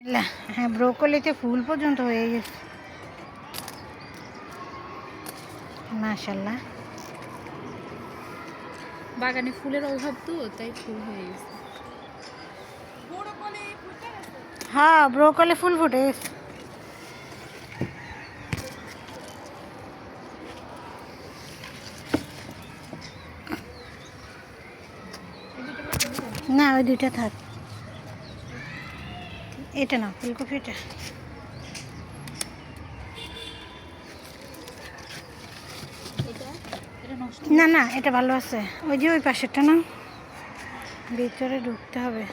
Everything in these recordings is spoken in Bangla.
হ্যাঁ, ব্রোকলিতে ফুল পর্যন্ত হয়ে গেছে। মাশাআল্লাহ, বাগানে ফুলের অভাব তো, তাই ফুল হয়ে গেছে। হ্যাঁ, ব্রোকলি ফুল ফুটে গেছে। না, ওই দুইটা থাক। এটা না, ফুলকপিটা। না না, এটা ভালো আছে। ওই যে ওই পাশেরটা না, ভিতরে ঢুকতে হবে।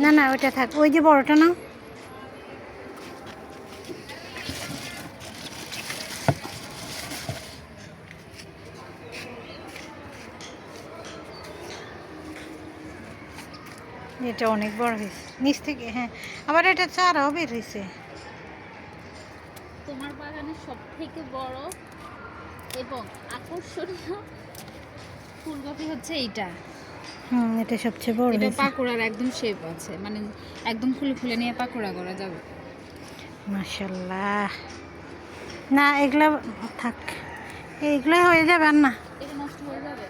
না না, ওইটা থাক। ওই যে বড়টা না, এটা অনেক বড় হয়েছে নিচ থেকে। হ্যাঁ, আবার এটা চারাও বের হয়েছে। তোমার বাগানের সব থেকে বড় এবং আকর্ষণীয় ফুলকপি হচ্ছে এইটা। এটা সবচেয়ে বড় এটা হয়েছে। পাকোড়ার একদম শেপ আছে, মানে একদম খুলে খুলে নিয়ে পাকোড়া করা যাবে। মাশাআল্লাহ। না, এগুলা থাক, এগুলো হয়ে যাবে। আর না, এটা নষ্ট হয়ে যাবে।